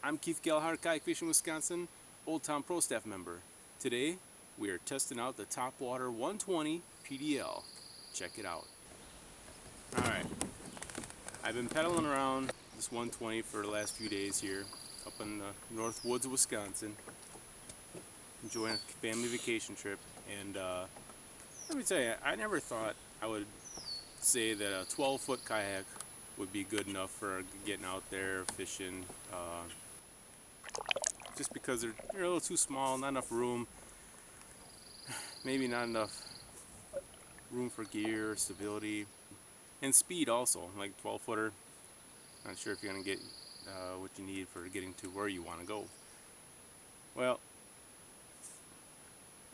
I'm Keith Gallagher, Kayak Fishing, Wisconsin, Old Town Pro Staff member. Today, we are testing out the Topwater 120 PDL. Check it out. Alright, I've been pedaling around this 120 for the last few days here, up in the north woods of Wisconsin, enjoying a family vacation trip. And let me tell you, I never thought I would say that a 12-foot kayak would be good enough for getting out there fishing, just because they're a little too small, not enough room, maybe not enough room for gear, stability, and speed also. Like 12-footer, not sure if you're going to get what you need for getting to where you want to go. Well,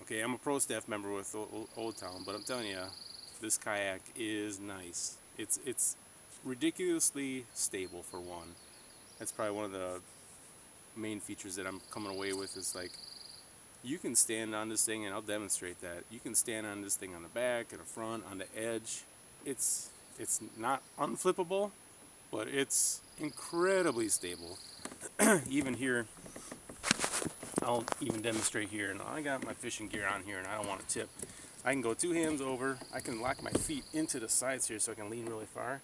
okay, I'm a pro staff member with Old Town, but I'm telling you, this kayak is nice. It's ridiculously stable for one. That's probably one of the main features that I'm coming away with, is like, you can stand on this thing, and I'll demonstrate that. You can stand on this thing on the back, and the front, on the edge. It's not unflippable, but it's incredibly stable. Even here, I'll even demonstrate here, and I got my fishing gear on here, and I don't want to tip. I can go two hands over. I can lock my feet into the sides here so I can lean really far.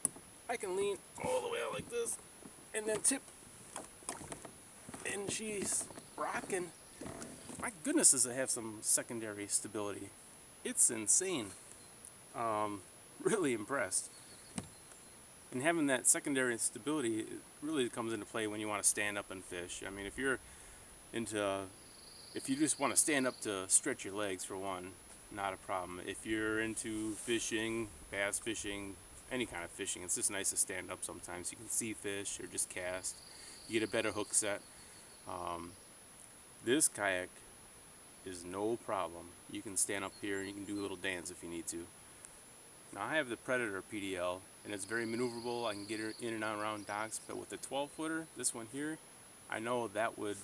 I can lean all the way out like this, and then tip. And she's rocking. My goodness, does it have some secondary stability. It's insane. Really impressed. And having that secondary stability, it really comes into play when you want to stand up and fish. I mean, if you just want to stand up to stretch your legs, for one, not a problem. If you're into fishing, bass fishing, any kind of fishing, it's just nice to stand up sometimes. You can see fish or just cast. You get a better hook set. This kayak is no problem. You can stand up here and you can do a little dance if you need to. Now, I have the Predator PDL, and it's very maneuverable. I can get her in and out around docks, but with the 12-footer, this one here, I know that would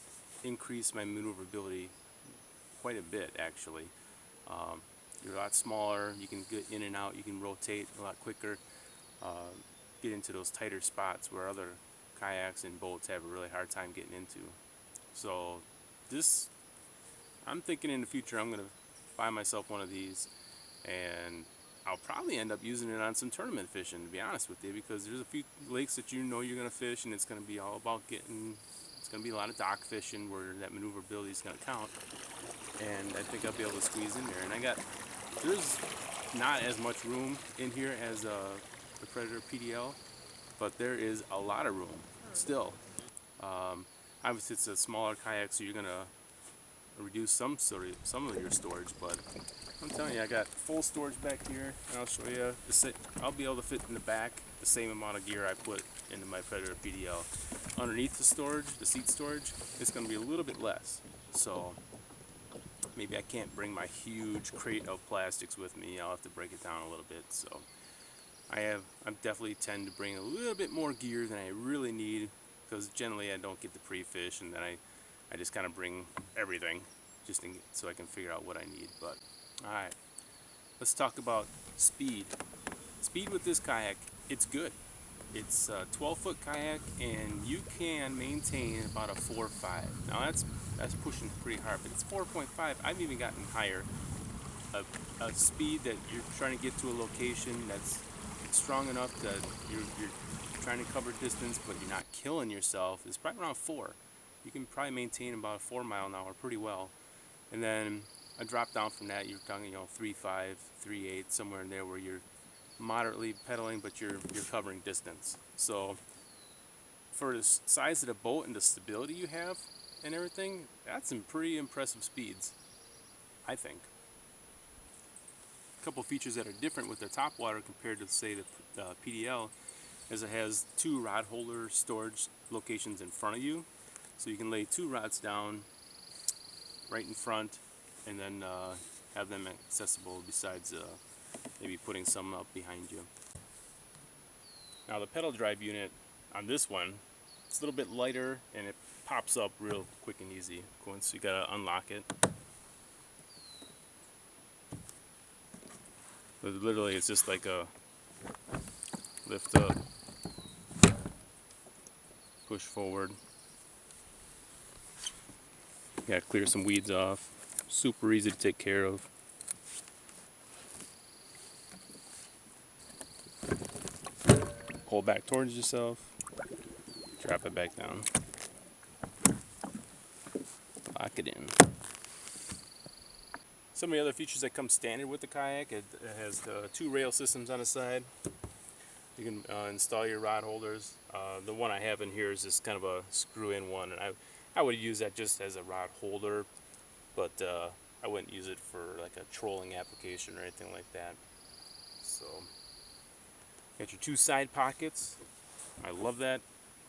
increase my maneuverability quite a bit, actually. You're a lot smaller, you can get in and out, you can rotate a lot quicker, get into those tighter spots where other kayaks and boats have a really hard time getting into. So this, I'm thinking in the future I'm going to buy myself one of these, and I'll probably end up using it on some tournament fishing, to be honest with you, because there's a few lakes that you know you're going to fish, and it's going to be all about getting, it's going to be a lot of dock fishing where that maneuverability is going to count, and I think I'll be able to squeeze in there. And there's not as much room in here as the Predator PDL, but there is a lot of room still. Obviously it's a smaller kayak, so you're going to reduce some of your storage, but I'm telling you, I got full storage back here, and I'll show you. I'll be able to fit in the back the same amount of gear I put into my Predator PDL. Underneath the storage, the seat storage, it's going to be a little bit less. So maybe I can't bring my huge crate of plastics with me. I'll have to break it down a little bit. So I definitely tend to bring a little bit more gear than I really need, because generally I don't get the pre-fish, and then I just kind of bring everything just so I can figure out what I need. But alright, let's talk about speed. Speed with this kayak, it's good. It's a 12-foot kayak, and you can maintain about a 4.5. Now that's pushing pretty hard, but it's 4.5. I've even gotten higher. A speed that you're trying to get to a location that's strong enough that you're trying to cover distance, but you're not killing yourself, is probably around 4. You can probably maintain about a 4 mile an hour pretty well. And then a drop down from that, you're talking 3.5, 3.8, somewhere in there where you're moderately pedaling, but you're covering distance. So for the size of the boat and the stability you have and everything, that's some pretty impressive speeds, I think. A couple features that are different with the Topwater compared to, say, the PDL is it has 2 rod holder storage locations in front of you, so you can lay 2 rods down right in front, and then have them accessible besides maybe putting some up behind you. Now the pedal drive unit on this one, it's a little bit lighter, and it pops up real quick and easy. Once you gotta unlock it. But literally it's just like a lift up, push forward, You gotta clear some weeds off. Super easy to take care of. Pull back towards yourself. Drop it back down. Lock it in. Some of the other features that come standard with the Kayak, it has the 2 rail systems on the side. You can install your rod holders. The one I have in here is just kind of a screw-in one, and I would use that just as a rod holder, but I wouldn't use it for like a trolling application or anything like that. So, got your 2 side pockets. I love that.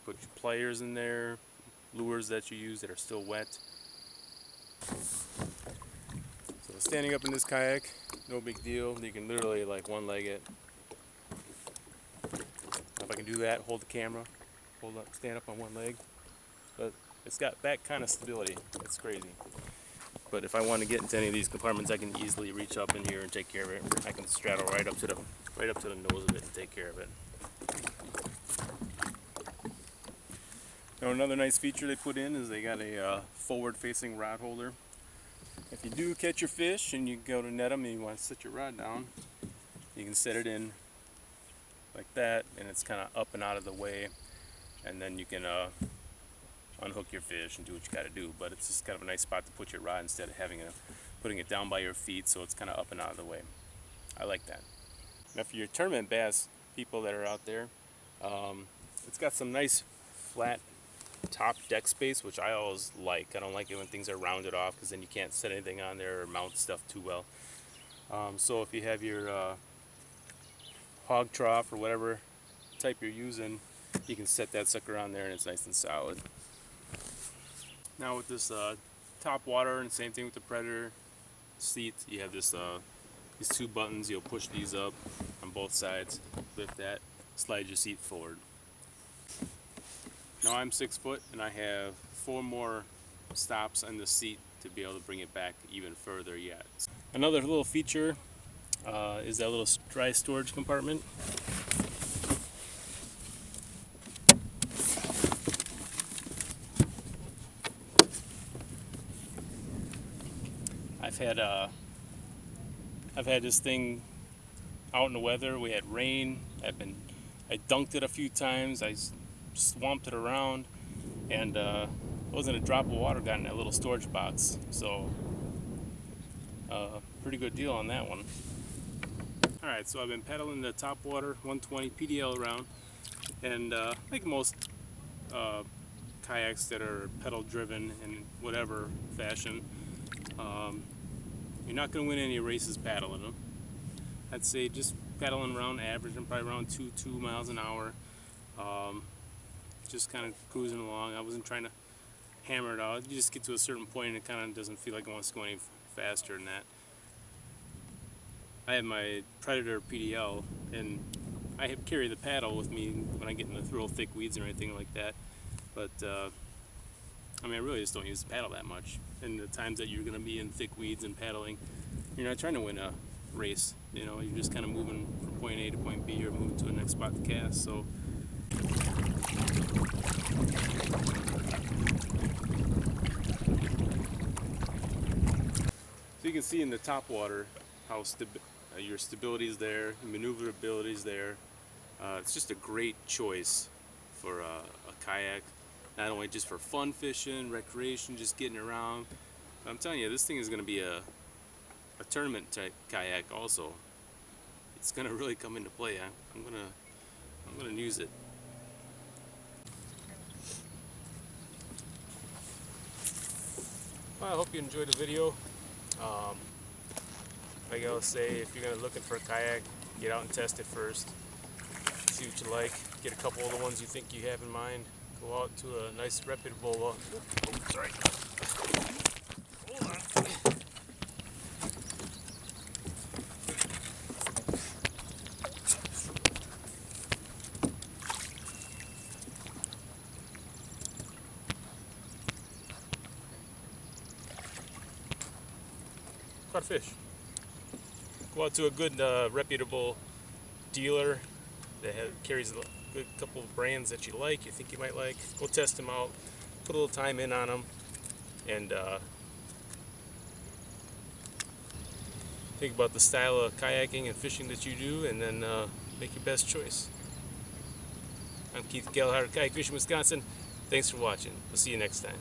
Put your pliers in there, lures that you use that are still wet. So standing up in this Kayak, no big deal. You can literally like one-leg it. If I can do that, hold the camera, stand up on one leg. But it's got that kind of stability. It's crazy. But if I want to get into any of these compartments, I can easily reach up in here and take care of it. I can straddle right up to the nose of it and take care of it. Now another nice feature they put in is they got a forward-facing rod holder. If you do catch your fish and you go to net them and you want to set your rod down, you can set it in like that, and it's kind of up and out of the way, and then you can unhook your fish and do what you got to do. But it's just kind of a nice spot to put your rod instead of putting it down by your feet, so it's kind of up and out of the way. I like that. Now for your tournament bass people that are out there, it's got some nice flat top deck space, which I always like. I don't like it when things are rounded off, because then you can't set anything on there or mount stuff too well. So if you have your hog trough or whatever type you're using, you can set that sucker on there and it's nice and solid. Now with this Topwater, and same thing with the Predator seat, you have this these 2 buttons. You'll push these up on both sides, lift that, slide your seat forward. Now I'm 6 foot and I have 4 more stops on the seat to be able to bring it back even further yet. Another little feature is that little dry storage compartment. I've had this thing out in the weather. We had rain. I dunked it a few times. I swamped it around, and wasn't a drop of water got in that little storage box. So pretty good deal on that one. Alright, so I've been pedaling the Topwater 120 PDL around, and like most kayaks that are pedal driven in whatever fashion, you're not going to win any races paddling them. I'd say just pedaling around, averaging probably around 2 miles an hour, just kind of cruising along. I wasn't trying to hammer it out. You just get to a certain point and it kind of doesn't feel like it wants to go any faster than that. I have my Predator PDL, and I carry the paddle with me when I get in the real thick weeds or anything like that. But I mean, I really just don't use the paddle that much. And the times that you're going to be in thick weeds and paddling, you're not trying to win a race. You know, you're just kind of moving from point A to point B, or moving to the next spot to cast. So you can see in the Topwater how your stability is there, your maneuverability is there. It's just a great choice for a kayak, not only just for fun fishing, recreation, just getting around. But I'm telling you, this thing is going to be a tournament type kayak also. It's going to really come into play. I'm gonna use it. Well, I hope you enjoyed the video. Like I always say, if you're looking for a kayak, get out and test it first. See what you like. Get a couple of the ones you think you have in mind. Go out to a nice, reputable. Sorry. Hold on. Caught a fish. Go out to a good, reputable dealer that carries a good couple of brands that you think you might like. Go test them out. Put a little time in on them. and think about the style of kayaking and fishing that you do, and then make your best choice. I'm Keith Gellhardt, Kayak Fishing, Wisconsin. Thanks for watching. We'll see you next time.